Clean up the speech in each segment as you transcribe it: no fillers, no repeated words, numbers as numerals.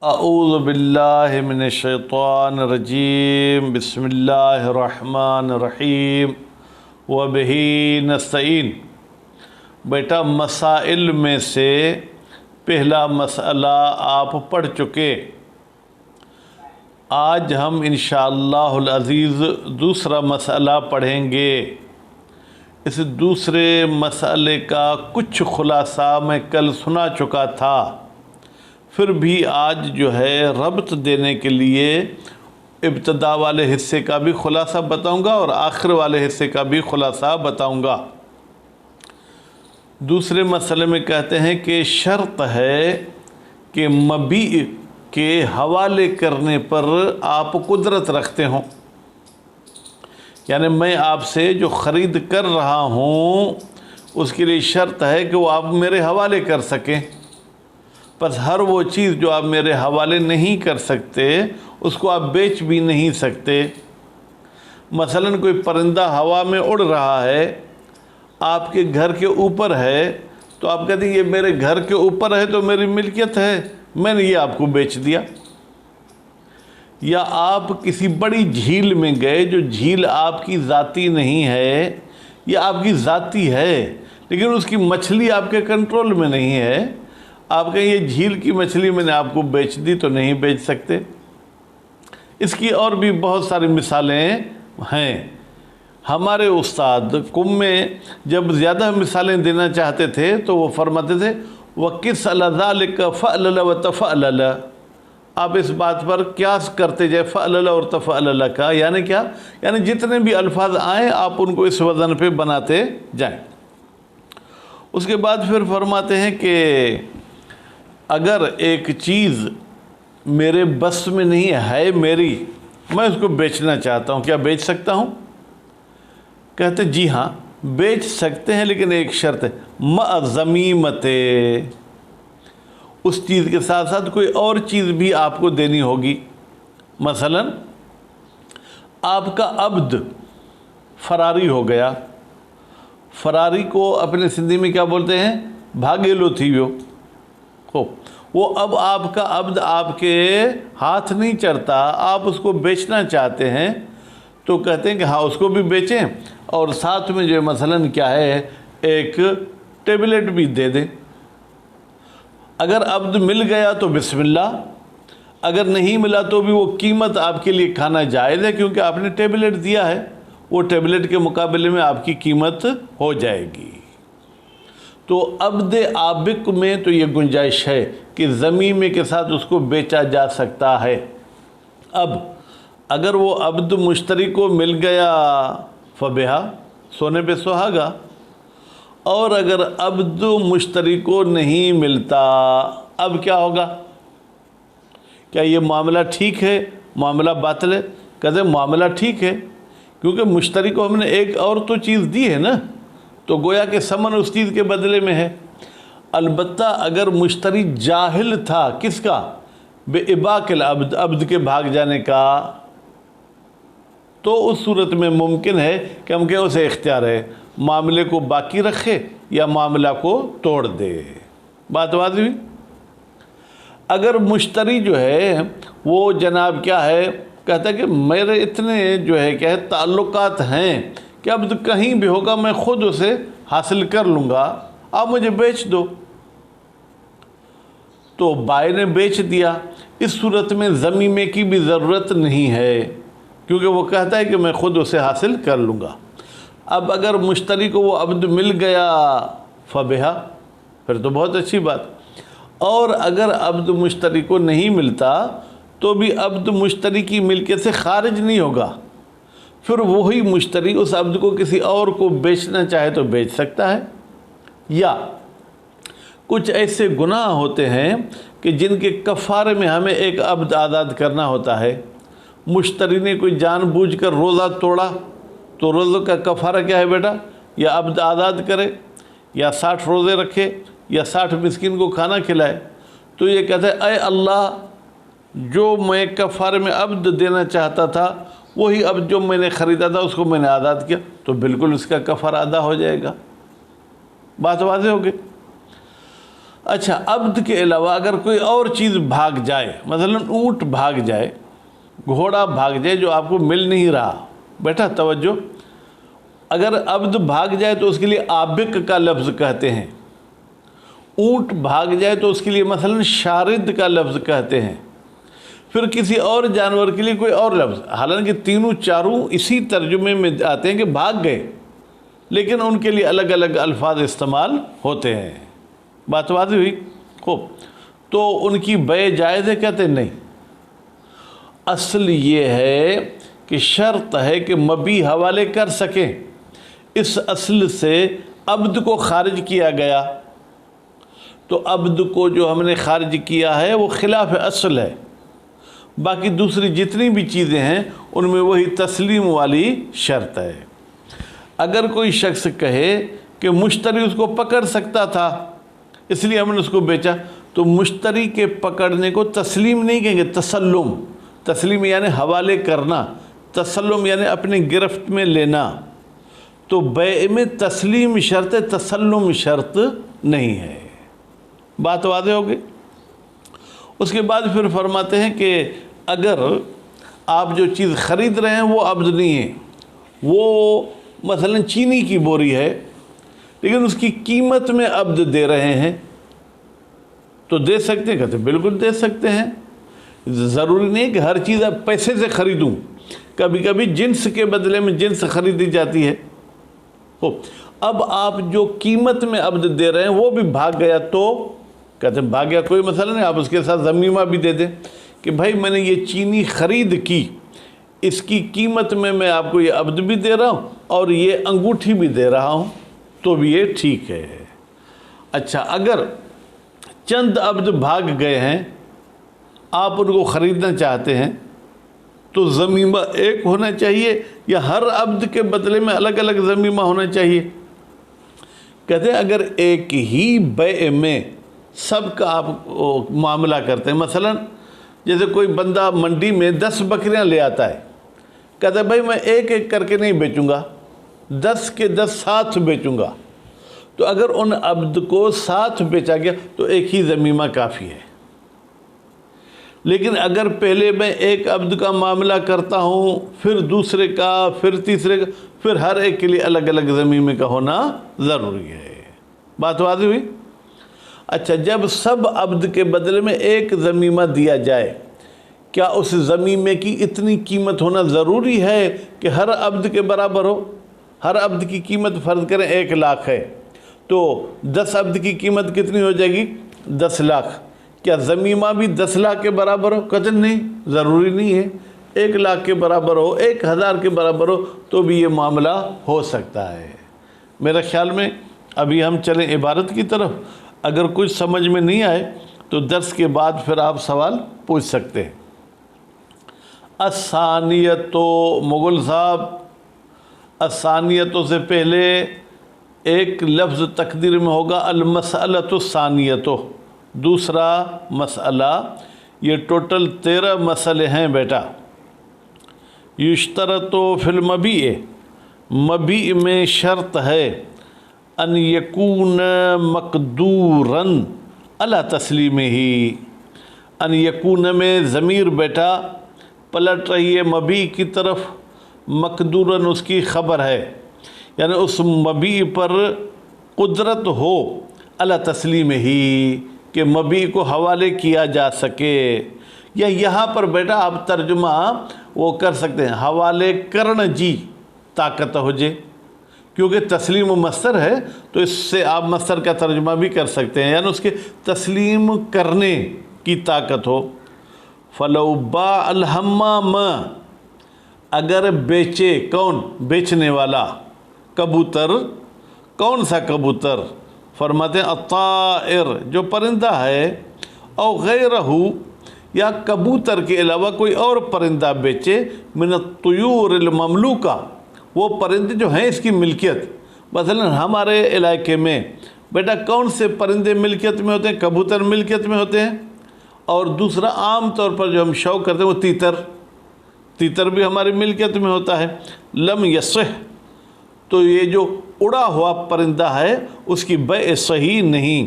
اعوذ باللہ من الشیطان الرجیم بسم اللہ الرحمن الرحیم وبہ نستعین۔ بیٹا مسائل میں سے پہلا مسئلہ آپ پڑھ چکے، آج ہم انشاءاللہ العزیز دوسرا مسئلہ پڑھیں گے۔ اس دوسرے مسئلے کا کچھ خلاصہ میں کل سنا چکا تھا، پھر بھی آج جو ہے ربط دینے کے لیے ابتدا والے حصے کا بھی خلاصہ بتاؤں گا اور آخر والے حصے کا بھی خلاصہ بتاؤں گا۔ دوسرے مسئلے میں کہتے ہیں کہ شرط ہے کہ مبیع کے حوالے کرنے پر آپ قدرت رکھتے ہوں، یعنی میں آپ سے جو خرید کر رہا ہوں اس کے لیے شرط ہے کہ وہ آپ میرے حوالے کر سکیں۔ بس ہر وہ چیز جو آپ میرے حوالے نہیں کر سکتے اس کو آپ بیچ بھی نہیں سکتے۔ مثلا کوئی پرندہ ہوا میں اڑ رہا ہے، آپ کے گھر کے اوپر ہے، تو آپ کہتے ہیں یہ میرے گھر کے اوپر ہے تو میری ملکیت ہے، میں نے یہ آپ کو بیچ دیا۔ یا آپ کسی بڑی جھیل میں گئے جو جھیل آپ کی ذاتی نہیں ہے یا آپ کی ذاتی ہے لیکن اس کی مچھلی آپ کے کنٹرول میں نہیں ہے، آپ کہیں یہ جھیل کی مچھلی میں نے آپ کو بیچ دی تو نہیں بیچ سکتے۔ اس کی اور بھی بہت ساری مثالیں ہیں۔ ہمارے استاد قم میں جب زیادہ مثالیں دینا چاہتے تھے تو وہ فرماتے تھے وَقِسْ عَلَى ذَلِكَ فَعْلَلَ وَتَفَعْلَلَ، آپ اس بات پر قیاس کرتے جائے فعلل اور تفعلل کا، یعنی کیا؟ یعنی جتنے بھی الفاظ آئیں آپ ان کو اس وزن پہ بناتے جائیں۔ اس کے بعد پھر فرماتے ہیں کہ اگر ایک چیز میرے بس میں نہیں ہے میری، میں اس کو بیچنا چاہتا ہوں، کیا بیچ سکتا ہوں؟ کہتے جی ہاں بیچ سکتے ہیں، لیکن ایک شرط ہے مع ضمیمت، اس چیز کے ساتھ ساتھ کوئی اور چیز بھی آپ کو دینی ہوگی۔ مثلا آپ کا عبد فراری ہو گیا، فراری کو اپنے سندھی میں کیا بولتے ہیں؟ بھاگیلو تھیو۔ وہ اب آپ کا عبد آپ کے ہاتھ نہیں چڑھتا، آپ اس کو بیچنا چاہتے ہیں تو کہتے ہیں کہ ہاں اس کو بھی بیچیں اور ساتھ میں جو مثلاً کیا ہے ایک ٹیبلٹ بھی دے دیں۔ اگر عبد مل گیا تو بسم اللہ، اگر نہیں ملا تو بھی وہ قیمت آپ کے لیے کھانا جائز ہے، کیونکہ آپ نے ٹیبلٹ دیا ہے، وہ ٹیبلٹ کے مقابلے میں آپ کی قیمت ہو جائے گی۔ تو عبد آبق میں تو یہ گنجائش ہے کہ ضمیمے کے ساتھ اس کو بیچا جا سکتا ہے۔ اب اگر وہ عبد مشتری کو مل گیا فبہا، سونے پہ سہاگا، اور اگر عبد مشتری کو نہیں ملتا اب کیا ہوگا؟ کیا یہ معاملہ ٹھیک ہے، معاملہ باطل ہے؟ کہتے ہیں معاملہ ٹھیک ہے، کیونکہ مشتری کو ہم نے ایک اور تو چیز دی ہے نا، تو گویا کہ ثمن اس چیز کے بدلے میں ہے۔ البتہ اگر مشتری جاہل تھا کس کا؟ بے اباق العبد، عبد کے بھاگ جانے کا، تو اس صورت میں ممکن ہے کہ ہم کہیں اسے اختیار ہے معاملے کو باقی رکھے یا معاملہ کو توڑ دے۔ بات واضح ہوئی؟ اگر مشتری جو ہے وہ جناب کیا ہے کہتا ہے کہ میرے اتنے جو ہے کیا ہے تعلقات ہیں کہ عبد کہیں بھی ہوگا میں خود اسے حاصل کر لوں گا، آپ مجھے بیچ دو، تو بائی نے بیچ دیا۔ اس صورت میں ضمیمے کی بھی ضرورت نہیں ہے، کیونکہ وہ کہتا ہے کہ میں خود اسے حاصل کر لوں گا۔ اب اگر مشتری کو وہ عبد مل گیا فبہا، پھر تو بہت اچھی بات، اور اگر عبد مشتری کو نہیں ملتا تو بھی عبد مشتری کی ملکیت سے خارج نہیں ہوگا، پھر وہی مشتری اس عبد کو کسی اور کو بیچنا چاہے تو بیچ سکتا ہے۔ یا کچھ ایسے گناہ ہوتے ہیں کہ جن کے کفارے میں ہمیں ایک عبد آزاد کرنا ہوتا ہے۔ مشتری نے کوئی جان بوجھ کر روزہ توڑا تو روزہ کا کفارہ کیا ہے بیٹا؟ یا عبد آزاد کرے، یا 60 روزے رکھے، یا 60 مسکین کو کھانا کھلائے۔ تو یہ کہتا ہے اے اللہ، جو میں کفارے میں عبد دینا چاہتا تھا وہی عبد جو میں نے خریدا تھا اس کو میں نے آزاد کیا، تو بالکل اس کا کفارہ ادا ہو جائے گا۔ بات واضح ہو گئی؟ اچھا، عبد کے علاوہ اگر کوئی اور چیز بھاگ جائے، مثلا اونٹ بھاگ جائے، گھوڑا بھاگ جائے جو آپ کو مل نہیں رہا، بیٹا توجہ، اگر عبد بھاگ جائے تو اس کے لیے آبق کا لفظ کہتے ہیں، اونٹ بھاگ جائے تو اس کے لیے مثلا شارد کا لفظ کہتے ہیں، پھر کسی اور جانور کے لیے کوئی اور لفظ، حالانکہ تینوں چاروں اسی ترجمے میں آتے ہیں کہ بھاگ گئے، لیکن ان کے لیے الگ الگ الفاظ استعمال ہوتے ہیں۔ بات واضح ہوئی؟ خوب، تو ان کی بے جائز ہے؟ کہتے نہیں، اصل یہ ہے کہ شرط ہے کہ مبی حوالے کر سکیں، اس اصل سے عبد کو خارج کیا گیا، تو عبد کو جو ہم نے خارج کیا ہے وہ خلاف اصل ہے، باقی دوسری جتنی بھی چیزیں ہیں ان میں وہی تسلیم والی شرط ہے۔ اگر کوئی شخص کہے کہ مشتری اس کو پکڑ سکتا تھا اس لیے ہم نے اس کو بیچا، تو مشتری کے پکڑنے کو تسلیم نہیں کہیں گے، تسلم، تسلیم یعنی حوالے کرنا، تسلم یعنی اپنے گرفت میں لینا، تو بیع میں تسلیم شرط ہے، تسلم شرط نہیں ہے۔ بات واضح ہوگی؟ اس کے بعد پھر فرماتے ہیں کہ اگر آپ جو چیز خرید رہے ہیں وہ عبد نہیں ہے، وہ مثلا چینی کی بوری ہے لیکن اس کی قیمت میں عبد دے رہے ہیں، تو دے سکتے ہیں؟ کہتے ہیں بالکل دے سکتے ہیں، ضروری نہیں کہ ہر چیز آپ پیسے سے خریدوں، کبھی کبھی جنس کے بدلے میں جنس خریدی جاتی ہے۔ اب آپ جو قیمت میں عبد دے رہے ہیں وہ بھی بھاگ گیا، تو کہتے ہیں بھاگ گیا کوئی مسئلہ نہیں، آپ اس کے ساتھ ضمیمہ بھی دے دیں کہ بھائی میں نے یہ چینی خرید کی، اس کی قیمت میں آپ کو یہ عبد بھی دے رہا ہوں اور یہ انگوٹھی بھی دے رہا ہوں، تو بھی یہ ٹھیک ہے۔ اچھا، اگر چند عبد بھاگ گئے ہیں، آپ ان کو خریدنا چاہتے ہیں، تو ضمیمہ ایک ہونا چاہیے یا ہر عبد کے بدلے میں الگ الگ ضمیمہ ہونا چاہیے؟ کہتے ہیں اگر ایک ہی بیع میں سب کا آپ معاملہ کرتے ہیں، مثلا جیسے کوئی بندہ منڈی میں 10 بکریاں لے آتا ہے، کہتا ہے بھائی میں ایک ایک کر کے نہیں بیچوں گا، 10 کے 10 ساتھ بیچوں گا، تو اگر ان عبد کو ساتھ بیچا گیا تو ایک ہی ضمیمہ کافی ہے۔ لیکن اگر پہلے میں ایک عبد کا معاملہ کرتا ہوں، پھر دوسرے کا، پھر تیسرے کا، پھر ہر ایک کے لیے الگ الگ ضمیمے کا ہونا ضروری ہے۔ بات واضح ہوئی؟ اچھا، جب سب عبد کے بدلے میں ایک ضمیمہ دیا جائے، کیا اس ضمیمے کی اتنی قیمت ہونا ضروری ہے کہ ہر عبد کے برابر ہو؟ ہر عبد کی قیمت فرض کریں 1 لاکھ ہے، تو 10 عبد کی قیمت کتنی ہو جائے گی؟ 10 لاکھ۔ کیا ضمیمہ بھی 10 لاکھ کے برابر ہو؟ قطعاً نہیں، ضروری نہیں ہے، 1 لاکھ کے برابر ہو، 1000 کے برابر ہو تو بھی یہ معاملہ ہو سکتا ہے۔ میرے خیال میں ابھی ہم چلیں عبارت کی طرف، اگر کچھ سمجھ میں نہیں آئے تو درس کے بعد پھر آپ سوال پوچھ سکتے ہیں۔ الثانیتو، مغل صاحب الثانیتو سے پہلے ایک لفظ تقدیر میں ہوگا المسألۃ الثانیتو، دوسرا مسئلہ۔ یہ ٹوٹل 13 مسئلے ہیں بیٹا۔ یشترط فی المبیع، مبیع میں شرط ہے ان یکون مقدورا علی تسلیمہ، ان یکون میں ضمیر بیٹا پلٹ رہی ہے مبیع کی طرف، مقدوراً اس کی خبر ہے، یعنی اس مبیع پر قدرت ہو علی تسلیمہ ہی، کہ مبیع کو حوالے کیا جا سکے، یا یہاں پر بیٹا آپ ترجمہ وہ کر سکتے ہیں حوالے کرن جی طاقت ہو جے، کیونکہ تسلیم و مصدر ہے تو اس سے آپ مصدر کا ترجمہ بھی کر سکتے ہیں، یعنی اس کے تسلیم کرنے کی طاقت ہو۔ فلو باع الحمام، اگر بیچے، کون بیچنے والا؟ کبوتر۔ کون سا کبوتر؟ فرماتے ہیں الطائر، جو پرندہ ہے، او غیرہ، یا کبوتر کے علاوہ کوئی اور پرندہ بیچے، من الطیور المملوکہ، وہ پرندے جو ہیں اس کی ملکیت۔ مثلا ہمارے علاقے میں بیٹا کون سے پرندے ملکیت میں ہوتے ہیں؟ کبوتر ملکیت میں ہوتے ہیں، اور دوسرا عام طور پر جو ہم شوق کرتے ہیں وہ تیتر، تیتر بھی ہماری ملکیت میں ہوتا ہے۔ لم یصح، تو یہ جو اڑا ہوا پرندہ ہے اس کی بیع صحیح نہیں،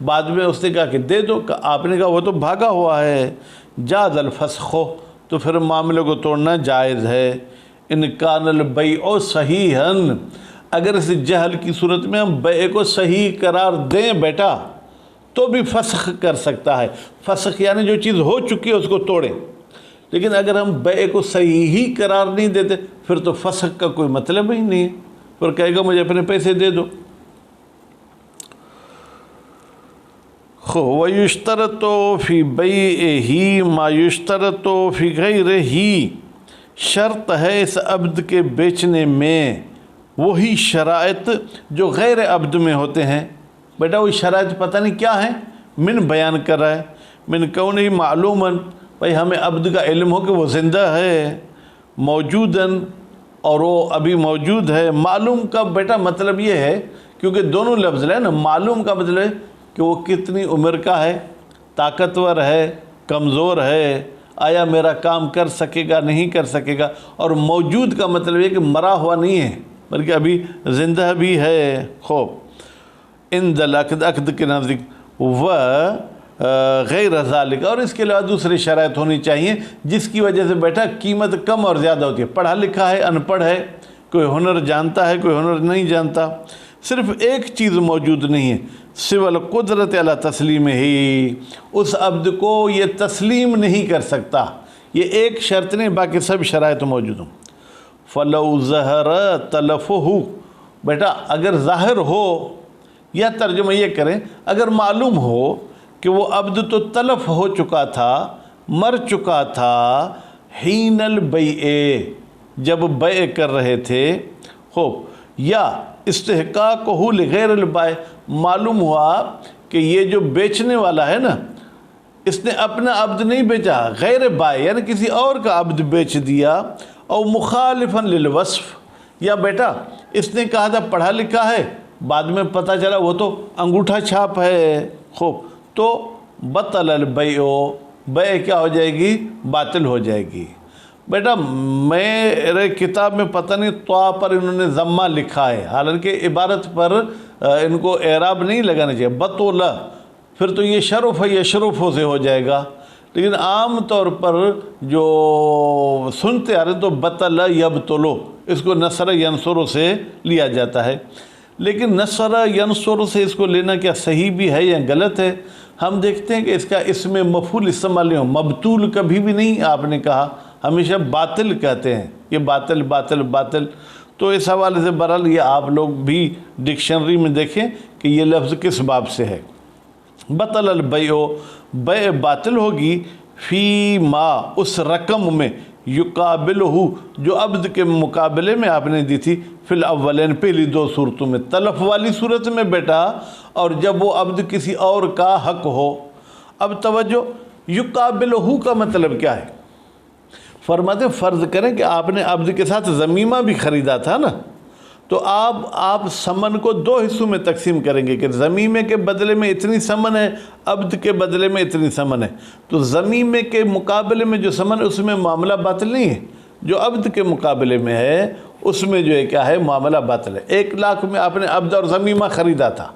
بعد میں اس نے کہا کہ دے دو، آپ نے کہا وہ تو بھاگا ہوا ہے، جاز الفسخ، تو پھر معاملے کو توڑنا جائز ہے۔ ان کان البیع صحیحا، اگر اس جہل کی صورت میں ہم بیع کو صحیح قرار دیں بیٹا تو بھی فسخ کر سکتا ہے۔ فسخ یعنی جو چیز ہو چکی ہے اس کو توڑیں، لیکن اگر ہم بیع کو صحیح ہی قرار نہیں دیتے پھر تو فسخ کا کوئی مطلب ہی نہیں ہے، پھر کہے گا مجھے اپنے پیسے دے دو۔ وَيُشْتَرَطُ فِي بَيْعِهِ مَا يُشْتَرَطُ فِي غَيْرِهِ، شرط ہے اس عبد کے بیچنے میں وہی شرائط جو غیر عبد میں ہوتے ہیں۔ بیٹا وہی شرائط پتہ نہیں کیا ہیں، من بیان کر رہا ہے، من کونہ معلوماً، بھائی ہمیں عبد کا علم ہو کہ وہ زندہ ہے، موجوداً، اور وہ ابھی موجود ہے۔ معلوم کا بیٹا مطلب یہ ہے، کیونکہ دونوں لفظ ہے نا، معلوم کا مطلب ہے کہ وہ کتنی عمر کا ہے، طاقتور ہے، کمزور ہے، آیا میرا کام کر سکے گا نہیں کر سکے گا، اور موجود کا مطلب یہ کہ مرا ہوا نہیں ہے بلکہ ابھی زندہ بھی ہے۔ خوب ان دلعقد عقد کے نزدیک و غیر ذالک، اور اس کے علاوہ دوسری شرائط ہونی چاہیے جس کی وجہ سے بیٹا قیمت کم اور زیادہ ہوتی ہے۔ پڑھا لکھا ہے، ان پڑھ ہے، کوئی ہنر جانتا ہے، کوئی ہنر نہیں جانتا، صرف ایک چیز موجود نہیں ہے، سوى القدرت علی تسلیم ہی، اس عبد کو یہ تسلیم نہیں کر سکتا، یہ ایک شرط نہیں، باقی سب شرائط موجود ہوں۔ فلو ظہر تلفہ، بیٹا اگر ظاہر ہو، یا ترجمہ یہ کریں اگر معلوم ہو کہ وہ عبد تو تلف ہو چکا تھا، مر چکا تھا، حین البیع، جب بیع کر رہے تھے، خوب، یا استحقاقہ لغیر البائع، معلوم ہوا کہ یہ جو بیچنے والا ہے نا اس نے اپنا عبد نہیں بیچا، غیر بائع یعنی کسی اور کا عبد بیچ دیا، او مخالفا للوصف، یا بیٹا اس نے کہا تھا پڑھا لکھا ہے، بعد میں پتہ چلا وہ تو انگوٹھا چھاپ ہے، خوب، تو بطل البیع، بیع کیا ہو جائے گی؟ باطل ہو جائے گی۔ بیٹا میرے کتاب میں پتہ نہیں طا پر انہوں نے ضمہ لکھا ہے، حالانکہ عبارت پر ان کو اعراب نہیں لگانا چاہیے، بطولہ، پھر تو یہ شرف ہے، یہ شرفوں سے ہو جائے گا، لیکن عام طور پر جو سنتے آ رہے تو بطل یبطلو، اس کو نصر ینصر سے لیا جاتا ہے، لیکن نصر ینصر سے اس کو لینا کیا صحیح بھی ہے یا غلط ہے؟ ہم دیکھتے ہیں کہ اس کا اسم مفعول استعمال نہیں ہو، مبتول کبھی بھی نہیں آپ نے کہا، ہمیشہ باطل کہتے ہیں، یہ باطل باطل باطل، تو اس حوالے سے بہرحال یہ آپ لوگ بھی ڈکشنری میں دیکھیں کہ یہ لفظ کس باب سے ہے۔ بطل البیع، بیع باطل ہوگی، فی ما، اس رقم میں، یقابلہ، جو عبد کے مقابلے میں آپ نے دی تھی، فی الاولین، پہلی دو صورتوں میں، تلف والی صورت میں بیٹا، اور جب وہ عبد کسی اور کا حق ہو۔ اب توجہ، یقابلہ کا مطلب کیا ہے؟ فرماتے فرض کریں کہ آپ نے عبد کے ساتھ ضمیمہ بھی خریدا تھا نا، تو آپ سمن کو دو حصوں میں تقسیم کریں گے کہ ضمیمے کے بدلے میں اتنی سمن ہے، عبد کے بدلے میں اتنی سمن ہے، تو ضمیمے کے مقابلے میں جو سمن ہے اس میں معاملہ باطل نہیں ہے، جو عبد کے مقابلے میں ہے اس میں جو ہے کیا ہے، معاملہ باطل ہے۔ 1,00,000 میں آپ نے عبد اور ضمیمہ خریدا تھا،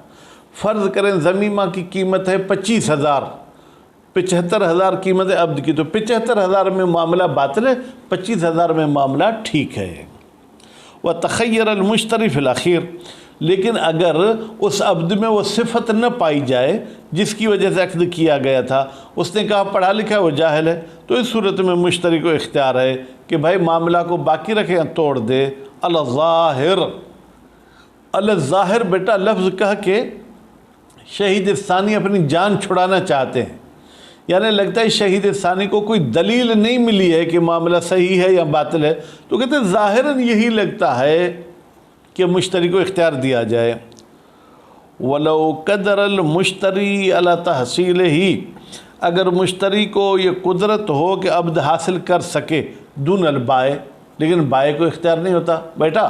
فرض کریں ضمیمہ کی قیمت ہے 25,000، 75,000 قیمت ہے عبد کی، تو 75,000 میں معاملہ باطل ہے، 25,000 میں معاملہ ٹھیک ہے۔ وَتَخَيَّرَ الْمُشْتَرِي فِي الْأَخِيرِ، لیکن اگر اس عبد میں وہ صفت نہ پائی جائے جس کی وجہ سے عقد کیا گیا تھا، اس نے کہا پڑھا لکھا ہے وہ جاہل ہے، تو اس صورت میں مشتری کو اختیار ہے کہ بھائی معاملہ کو باقی رکھے یا توڑ دے۔ الظاہر، الظاہر بیٹا لفظ کہہ کے شہید ثانی اپنی جان چھڑانا چاہتے ہیں، یعنی لگتا ہے شہید ثانی کو کوئی دلیل نہیں ملی ہے کہ معاملہ صحیح ہے یا باطل ہے، تو کہتے ہیں ظاہراً یہی لگتا ہے کہ مشتری کو اختیار دیا جائے۔ وَلَوْ قَدَرَ الْمُشْتَرِي عَلَى تَحْصِيلِهِ، اگر مشتری کو یہ قدرت ہو کہ عبد حاصل کر سکے، دون البائع، لیکن بائع کو اختیار نہیں ہوتا۔ بیٹا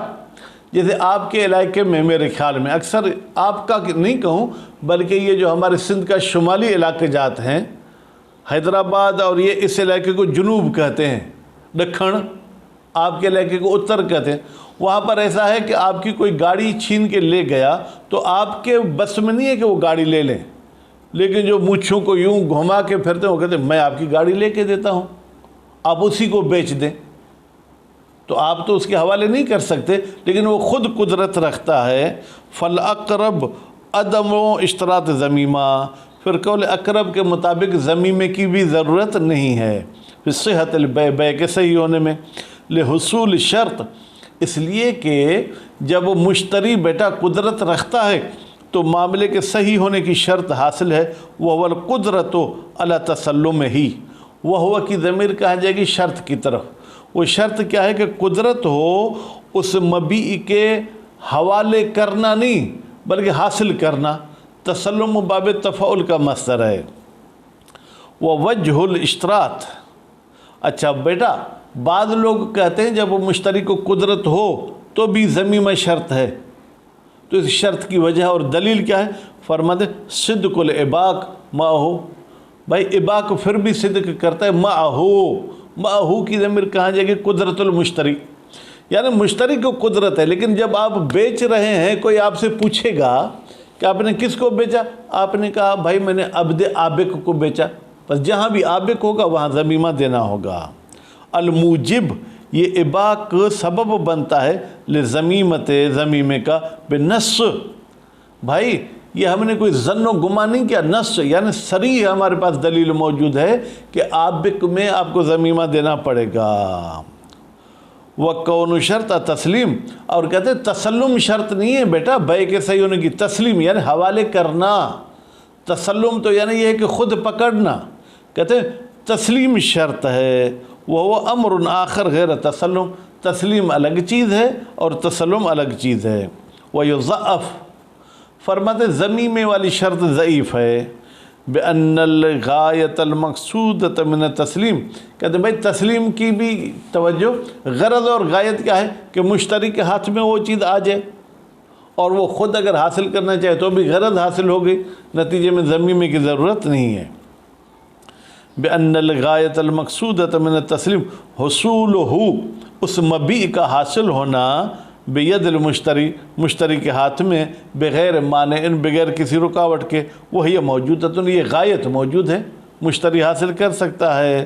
جیسے آپ کے علاقے میں، میرے خیال میں اکثر آپ کا نہیں کہوں بلکہ یہ جو ہمارے سندھ کا شمالی علاقے جات ہیں، حیدرآباد، اور یہ اس علاقے کو جنوب کہتے ہیں، دکھن، آپ کے علاقے کو اتر کہتے ہیں، وہاں پر ایسا ہے کہ آپ کی کوئی گاڑی چھین کے لے گیا تو آپ کے بس میں نہیں ہے کہ وہ گاڑی لے لیں، لیکن جو مونچھوں کو یوں گھما کے پھرتے ہیں وہ کہتے ہیں میں آپ کی گاڑی لے کے دیتا ہوں، آپ اسی کو بیچ دیں، تو آپ تو اس کے حوالے نہیں کر سکتے، لیکن وہ خود قدرت رکھتا ہے۔ فالاقرب عدم و اشتراط ضمیمہ، پھر قول اقرب کے مطابق ضمیمے کی بھی ضرورت نہیں ہے پھر صحت البیع، بیع کے صحیح ہونے میں، لحصول شرط، اس لیے کہ جب مشتری بیٹا قدرت رکھتا ہے تو معاملے کے صحیح ہونے کی شرط حاصل ہے، وَهُوَ الْقُدْرَةُ عَلَى تَسَلُّمِهِ، وَهُوَ کی ضمیر کہا جائے گی شرط کی طرف، وہ شرط کیا ہے کہ قدرت ہو اس مبیع کے حوالے کرنا نہیں بلکہ حاصل کرنا، تسلم باب تفعل کا مصدر ہے۔ وَوَجْهُ الْإِشْتِرَاطِ، اچھا بیٹا بعض لوگ کہتے ہیں جب وہ مشتری کو قدرت ہو تو بھی ضمیمہ شرط ہے، تو اس شرط کی وجہ اور دلیل کیا ہے؟ فرماتے صدق الاباق معہو، بھائی اباق پھر بھی صدق کرتا ہے معہو، معہو کی ضمیر کہاں جائے گی؟ قدرت المشتری، یعنی مشتری کو قدرت ہے، لیکن جب آپ بیچ رہے ہیں کوئی آپ سے پوچھے گا کہ آپ نے کس کو بیچا، آپ نے کہا بھائی میں نے عبد آبق کو بیچا، بس جہاں بھی آبق ہوگا وہاں ضمیمہ دینا ہوگا۔ الموجب، یہ اباق سبب بنتا ہے لضمیمت، ضمیمے کا، بنص، بھائی یہ ہم نے کوئی ظن و گمان نہیں کیا، نص یعنی صریح ہمارے پاس دلیل موجود ہے کہ آبق میں آپ کو ضمیمہ دینا پڑے گا۔ وَقَوْنُ شرط تسلیم، اور کہتے ہیں تسلم شرط نہیں ہے بیٹا بیع کے صحیح ہونے کی، تسلیم یعنی حوالے کرنا، تسلم تو یعنی یہ ہے کہ خود پکڑنا، کہتے ہیں تسلیم شرط ہے، وہ امر آخر غیر تسلم، تسلیم الگ چیز ہے اور تسلم الگ چیز ہے۔ وَيُضَعَّف، فرماتے ضمیمے والی شرط ضعیف ہے، بِأَنَّ الْغَایَةَ الْمَقْصُودَةَ مِنَ التَّسْلِیم، کہتے ہیں بھائی تسلیم کی بھی توجہ، غرض اور غایت کیا ہے کہ مشتری کے ہاتھ میں وہ چیز آ جائے، اور وہ خود اگر حاصل کرنا چاہے تو بھی غرض حاصل ہو گئی، نتیجے میں ضمیمے کی ضرورت نہیں ہے۔ بِأَنَّ الْغَایَةَ الْمَقْصُودَةَ مِنَ التَّسْلِیم، حصولہ، اس مبیع کا حاصل ہونا، بید المشتری، مشتری کے ہاتھ میں، بغیر مانع، بغیر کسی رکاوٹ کے، وہی موجودۃ، یہ غایت موجود ہے، مشتری حاصل کر سکتا ہے۔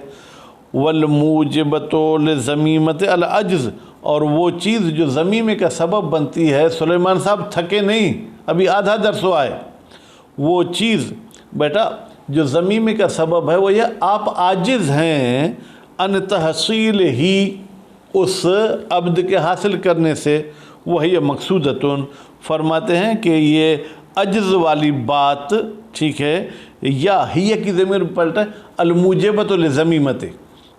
والموجبۃ للضمیمۃ العجز، اور وہ چیز جو ضمیمے کا سبب بنتی ہے، سلیمان صاحب تھکے نہیں، ابھی آدھا درس ہوا ہے، وہ چیز بیٹا جو ضمیمے کا سبب ہے وہ یہ آپ عاجز ہیں ان تحصیل ہی، اس عبد کے حاصل کرنے سے، وہی مقصودتن، فرماتے ہیں کہ یہ عجز والی بات، ٹھیک ہے، یا ہی کی ضمیر پلٹا ہے الموجبۃ للضمیمۃ،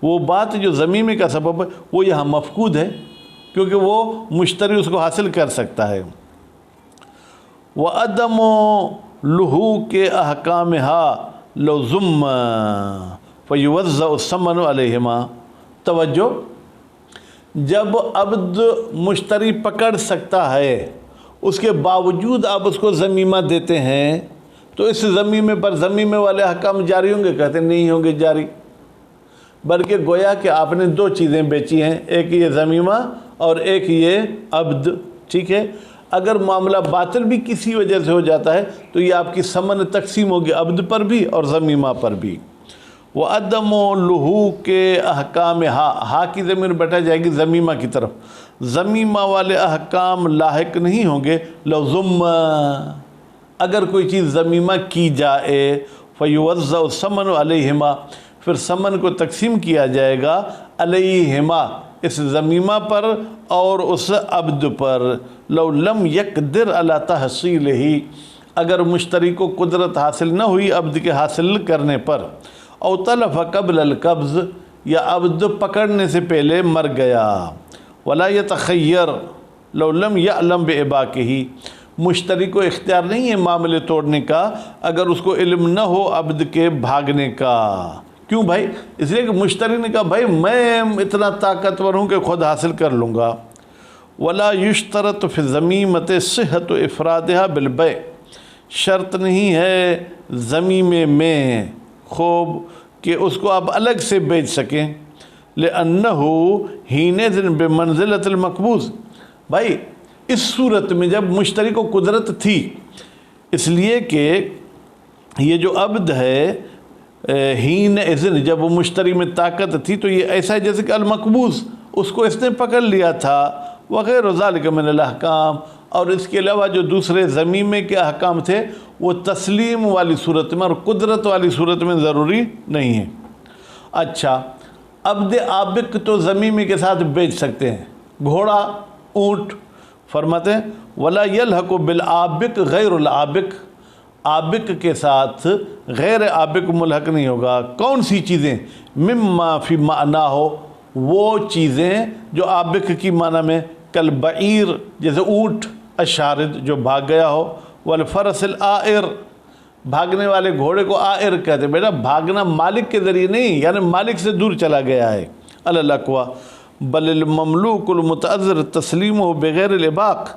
وہ بات جو ضمیمے کا سبب ہے وہ یہاں مفقود ہے کیونکہ وہ مشتری اس کو حاصل کر سکتا ہے۔ وعدم لحوق احکامها لو ضم فیوزع الثمن علیہما، توجہ، جب عبد مشتری پکڑ سکتا ہے اس کے باوجود آپ اس کو ضمیمہ دیتے ہیں تو اس ضمیمے پر ضمیمے والے احکام جاری ہوں گے؟ کہتے نہیں ہوں گے جاری، بلکہ گویا کہ آپ نے دو چیزیں بیچی ہیں، ایک یہ ضمیمہ اور ایک یہ عبد، ٹھیک ہے، اگر معاملہ باطل بھی کسی وجہ سے ہو جاتا ہے تو یہ آپ کی ثمن تقسیم ہوگی عبد پر بھی اور ضمیمہ پر بھی۔ وعدم لحوق احکامها، ہا کی ضمیر بیٹھا جائے گی ضمیمہ کی طرف، ضمیمہ والے احکام لاحق نہیں ہوں گے لو ضم، اگر کوئی چیز ضمیمہ کی جائے، فیوزع الثمن علیہما، پھر ثمن کو تقسیم کیا جائے گا علیہما، اس ضمیمہ پر اور اس عبد پر، لو لم یقدر علی تحصیلہ، اگر مشتری کو قدرت حاصل نہ ہوئی عبد کے حاصل کرنے پر، او تلف قبل القبض، یا عبد پکڑنے سے پہلے مر گیا، ولا یتخیر لو لم یعلم بإباقہ، مشتری کو اختیار نہیں ہے معاملے توڑنے کا اگر اس کو علم نہ ہو عبد کے بھاگنے کا۔ کیوں بھائی؟ اس لیے کہ مشتری نے کہا بھائی میں اتنا طاقتور ہوں کہ خود حاصل کر لوں گا۔ ولا یشترط فی الضمیمۃ صحۃ افرادها بالبیع، شرط نہیں ہے ضمیمے میں خوب کہ اس کو آپ الگ سے بیچ سکیں، لأنہ حینئذ بمنزلۃ المقبوض، بھائی اس صورت میں جب مشتری کو قدرت تھی، اس لیے کہ یہ جو عبد ہے ہین اذن، جب وہ مشتری میں طاقت تھی تو یہ ایسا ہے جیسے کہ المقبوض، اس کو اس نے پکڑ لیا تھا، وغیر ذالک من الاحکام، اور اس کے علاوہ جو دوسرے ضمیمے کے احکام تھے وہ تسلیم والی صورت میں اور قدرت والی صورت میں ضروری نہیں ہے۔ اچھا، عبد عابق تو ضمیمے کے ساتھ بیچ سکتے ہیں، گھوڑا، اونٹ، فرماتے ہیں ولا یلحق بالعابق غیر العابق، عابق کے ساتھ غیر عابق ملحق نہیں ہوگا۔ کون سی چیزیں؟ مما فی معنی ہو، وہ چیزیں جو عابق کی معنی میں، کل بعیر جیسے اونٹ، الشارد جو بھاگ گیا ہو، والفرس العائر، بھاگنے والے گھوڑے کو عائر کہتے ہیں، بیٹا بھاگنا مالک کے ذریعے نہیں، یعنی مالک سے دور چلا گیا ہے۔ الالقوا بل المملوک المتعذر تسلیمہ بغیر الاباق،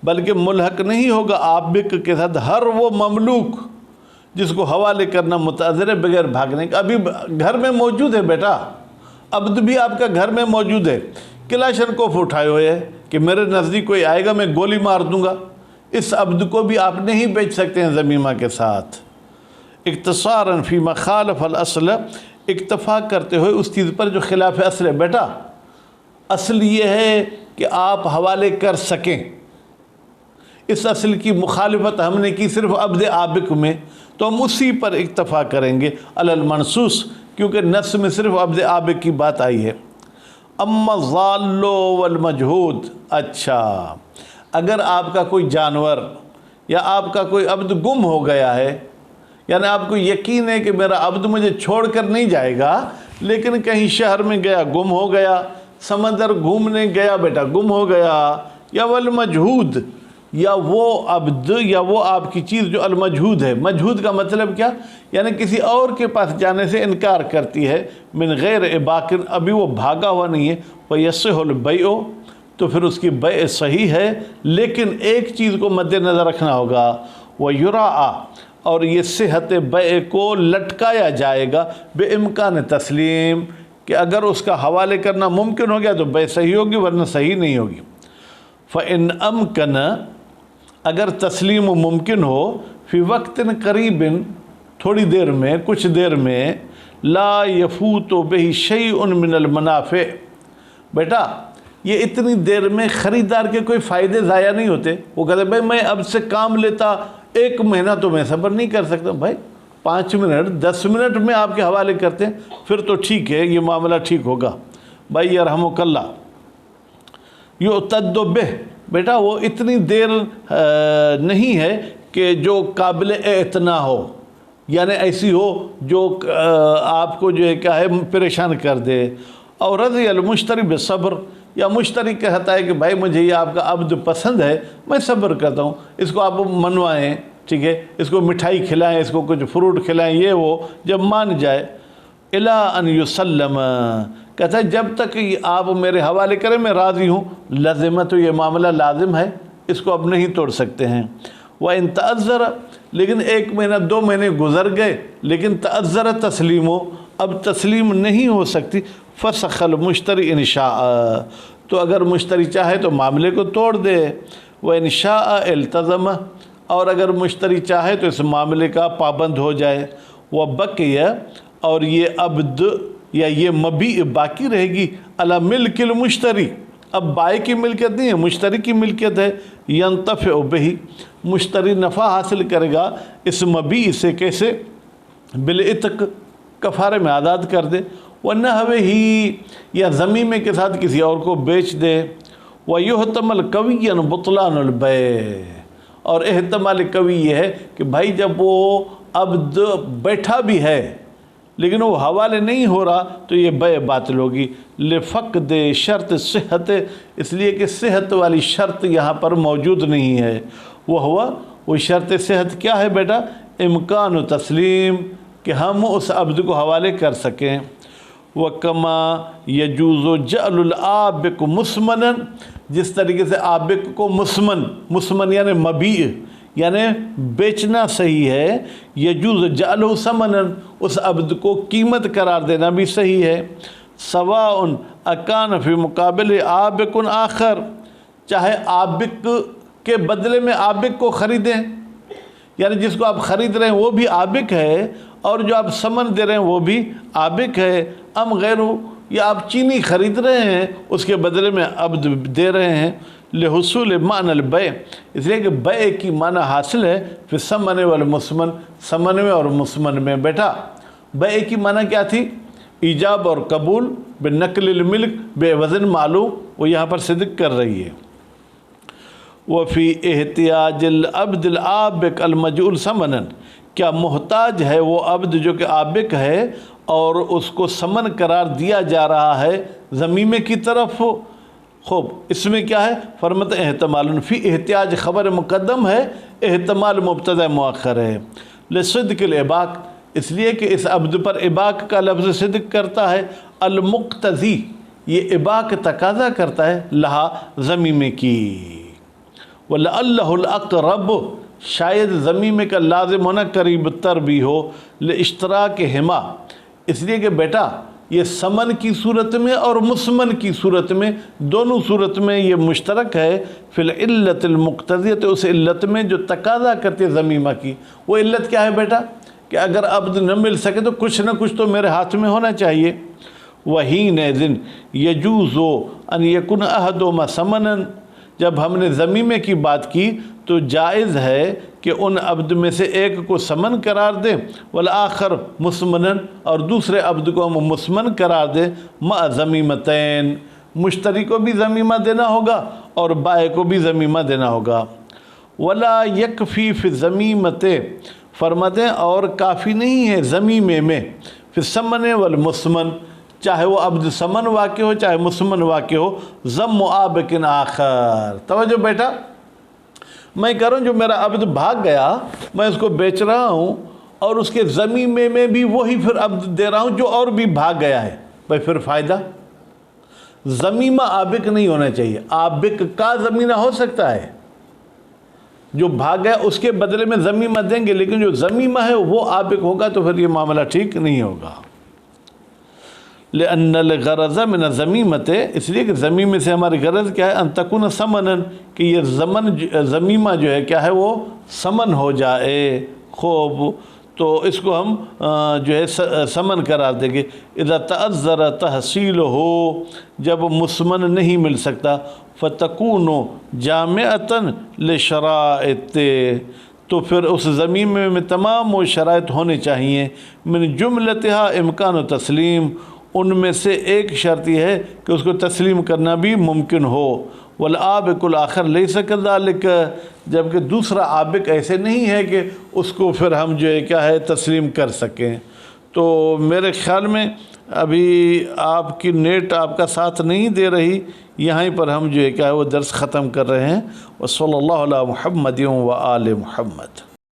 بلکہ ملحق نہیں ہوگا عابق کے ساتھ ہر وہ مملوک جس کو حوالے کرنا متعذر ہے بغیر بھاگنے کا۔ ابھی گھر میں موجود ہے بیٹا، عبد بھی آپ کا گھر میں موجود ہے، کلاشنکوف اٹھائے ہوئے ہے کہ میرے نزدیک کوئی آئے گا میں گولی مار دوں گا، اس عبد کو بھی آپ نہیں بیچ سکتے ہیں ضمیمہ کے ساتھ۔ اختصاراً فی مخالف الاصل، اکتفا کرتے ہوئے اس چیز پر جو خلاف اصل ہے۔ بیٹا اصل یہ ہے کہ آپ حوالے کر سکیں، اس اصل کی مخالفت ہم نے کی صرف عبد عابق میں، تو ہم اسی پر اکتفا کریں گے علی المنصوص، کیونکہ نص میں صرف عبد عابق کی بات آئی ہے۔ اما الضال والمجہود، اچھا اگر آپ کا کوئی جانور یا آپ کا کوئی عبد گم ہو گیا ہے، یعنی آپ کو یقین ہے کہ میرا عبد مجھے چھوڑ کر نہیں جائے گا، لیکن کہیں شہر میں گیا گم ہو گیا، سمندر گھومنے گیا بیٹا گم ہو گیا، یا والمجہود، یا وہ عبد یا وہ آپ کی چیز جو المجہود ہے۔ مجہود کا مطلب کیا؟ یعنی کسی اور کے پاس جانے سے انکار کرتی ہے، من غیر اباق، ابھی وہ بھاگا ہوا نہیں ہے، ویصح البیع، تو پھر اس کی بیع صحیح ہے، لیکن ایک چیز کو مد نظر رکھنا ہوگا، ویراعی، اور یہ صحت بیع کو لٹکایا جائے گا بے امکان تسلیم، کہ اگر اس کا حوالے کرنا ممکن ہو گیا تو بیع صحیح ہوگی ورنہ صحیح نہیں ہوگی۔ فَإِنْ أَمْكَنَ، اگر تسلیم ممکن ہو، فی وقت قریب، تھوڑی دیر میں، کچھ دیر میں، لا یفوت بہ شیء من المنافع، بیٹا یہ اتنی دیر میں خریدار کے کوئی فائدے ضائع نہیں ہوتے۔ وہ کہتے ہیں بھائی میں اب سے کام لیتا 1 مہینہ تو میں صبر نہیں کر سکتا، بھائی 5 منٹ 10 منٹ میں آپ کے حوالے کرتے ہیں، پھر تو ٹھیک ہے، یہ معاملہ ٹھیک ہوگا۔ بھائی یرحمک اللہ، یعتد بہ، بیٹا وہ اتنی دیر نہیں ہے کہ جو قابل اعتنا ہو، یعنی ایسی ہو جو آپ کو جو ہے کیا ہے پریشان کر دے۔ اور رضی المشتری بالصبر، یا مشتری کہتا ہے کہ بھائی مجھے یہ آپ کا عبد پسند ہے، میں صبر کرتا ہوں، اس کو آپ منوائیں، ٹھیک ہے، اس کو مٹھائی کھلائیں، اس کو کچھ فروٹ کھلائیں، یہ وہ جب مان جائے، الا ان یسلم، کہتا ہے جب تک آپ میرے حوالے کریں میں راضی ہوں، لازمہ، تو یہ معاملہ لازم ہے، اس کو اب نہیں توڑ سکتے ہیں۔ وَإِن تَعَذَّرَ، لیکن 1 مہینہ 2 مہینے گزر گئے لیکن تعذر تسلیم ہو، اب تسلیم نہیں ہو سکتی، فسخ المشتری ان شاء، تو اگر مشتری چاہے تو معاملے کو توڑ دے، وَإِن شاء التزم، اور اگر مشتری چاہے تو اس معاملے کا پابند ہو جائے، وَبَقِيَ، اور یہ عبد یا یہ مبیع باقی رہے گی، علی ملک المشتری، اب بائع کی ملکیت نہیں ہے، مشتری کی ملکیت ہے، ینتفع بہ، مشتری نفع حاصل کرے گا اس مبیع سے، کیسے؟ بالعتق، کفارے میں آزاد کر دے، وَنَحْوِهِ، یا ضمیمے کے ساتھ کسی اور کو بیچ دے، وَيُحْتَمَلْ قَوِيًّا بُطْلَانُ الْبَيْعِ، اور احتمال قوی یہ ہے کہ بھائی جب وہ عبد بیٹھا بھی ہے لیکن وہ حوالے نہیں ہو رہا تو یہ بیع باطل ہوگی، لفقد شرط صحت، اس لیے کہ صحت والی شرط یہاں پر موجود نہیں ہے۔ وہ شرط صحت کیا ہے بیٹا؟ امکان تسلیم، کہ ہم اس عبد کو حوالے کر سکیں۔ وَكَمَا يَجُوزُ جَعْلُ الْعَابِقُ مُسْمَنًا، جس طریقے سے عابق کو مسمن یعنی مبیع، یعنی بیچنا صحیح ہے، یجوز جعلہ ثمنًا، اس عبد کو قیمت قرار دینا بھی صحیح ہے، سواء اکان فی مقابل عابق آخر، چاہے عابق کے بدلے میں عابق کو خریدیں، یعنی جس کو آپ خرید رہے ہیں وہ بھی آبک ہے اور جو آپ ثمن دے رہے ہیں وہ بھی آبک ہے، ام غیرو، یا آپ چینی خرید رہے ہیں اس کے بدلے میں عبد دے رہے ہیں، لحصول معنی البیع، اس لیے کہ بیع کی معنی حاصل ہے پھر ثمن والمثمن، ثمن میں اور مثمن میں۔ بیٹا بیع کی معنی کیا تھی؟ ایجاب اور قبول، بنقل الملک، بے وزن معلوم، وہ یہاں پر صدق کر رہی ہے۔ وفی احتیاج العبد العابق المجعول ثمنا، کیا محتاج ہے وہ عبد جو کہ عابق ہے اور اس کو ثمن قرار دیا جا رہا ہے ضمیمے کی طرف؟ خوب، اس میں کیا ہے؟ فرمت احتمال، فی احتیاج خبر مقدم ہے، احتمال مبتدا مؤخر ہے، لصدق الاباق، اس لیے کہ اس عبد پر اباق کا لفظ صدق کرتا ہے، المقتضی، یہ اباق تقاضا کرتا ہے لہا ضمیمے کی، وَلَعَلَّهُ الْأَقْرَبُ، شاید ضمیمے کا لازم ہونا قریب تر بھی ہو، لاشتراک ہما، اس لیے کہ بیٹا یہ ثمن کی صورت میں اور مثمن کی صورت میں، دونوں صورت میں یہ مشترک ہے، فی العلت المقتضیۃ، اس علت میں جو تقاضا کرتے ضمیمہ کی۔ وہ علت کیا ہے بیٹا؟ کہ اگر عبد نہ مل سکے تو کچھ نہ کچھ تو میرے ہاتھ میں ہونا چاہیے۔ وَحِینَئِذٍ يَجُوزُ أَنْ يَكُونَ أَحَدُهُمَا ثَمَنًا، جب ہم نے ضمیمے کی بات کی تو جائز ہے کہ ان عبد میں سے ایک کو ثمن قرار دیں، والآخر مثمناً، اور دوسرے عبد کو ہم مثمن قرار دیں، مع ضمیمتین، مشتری کو بھی ضمیمہ دینا ہوگا اور بائع کو بھی ضمیمہ دینا ہوگا۔ ولا یکفی فی الضمیمۃ، فرماتے ہیں اور کافی نہیں ہے ضمیمے میں، فی الثمن والمثمن، چاہے وہ عبد ثمن واقع ہو چاہے مثمن واقع ہو، ضم عابق آخر۔ توجہ بیٹا، میں کہہ رہا ہوں جو میرا عبد بھاگ گیا میں اس کو بیچ رہا ہوں اور اس کے ضمیمے میں بھی وہی پھر عبد دے رہا ہوں جو اور بھی بھاگ گیا ہے، بھائی پھر فائدہ؟ ضمیمہ عابق نہیں ہونا چاہیے، عابق کا ضمیمہ ہو سکتا ہے، جو بھاگ گیا اس کے بدلے میں ضمیمہ دیں گے، لیکن جو ضمیمہ ہے وہ عابق ہوگا تو پھر یہ معاملہ ٹھیک نہیں ہوگا۔ لأن الغرض من الضمیمۃ، اس لیے کہ ضمیمے سے ہماری غرض کیا ہے؟ ان تکون ثمنا، کہ یہ ضمیمہ جو ہے کیا ہے وہ ثمن ہو جائے۔ خوب، تو اس کو ہم جو ہے ثمن قرار دیں گے۔ اذا تعذر تحصیلہ، جب مثمن نہیں مل سکتا، فتکون جامعۃ لشرائط، تو پھر اس ضمیمے میں تمام وہ شرائط ہونے چاہیے، من جملتہا امکان و تسلیم، ان میں سے ایک شرط یہ ہے کہ اس کو تسلیم کرنا بھی ممکن ہو۔ والعابق الآخر لیس کذالک، جبکہ دوسرا عابق ایسے نہیں ہے کہ اس کو پھر ہم جو ہے کیا ہے تسلیم کر سکیں۔ تو میرے خیال میں ابھی آپ کی نیٹ آپ کا ساتھ نہیں دے رہی، یہیں پر ہم جو ہے کیا ہے وہ درس ختم کر رہے ہیں۔ وصلی اللہ علی محمد و آل محمد۔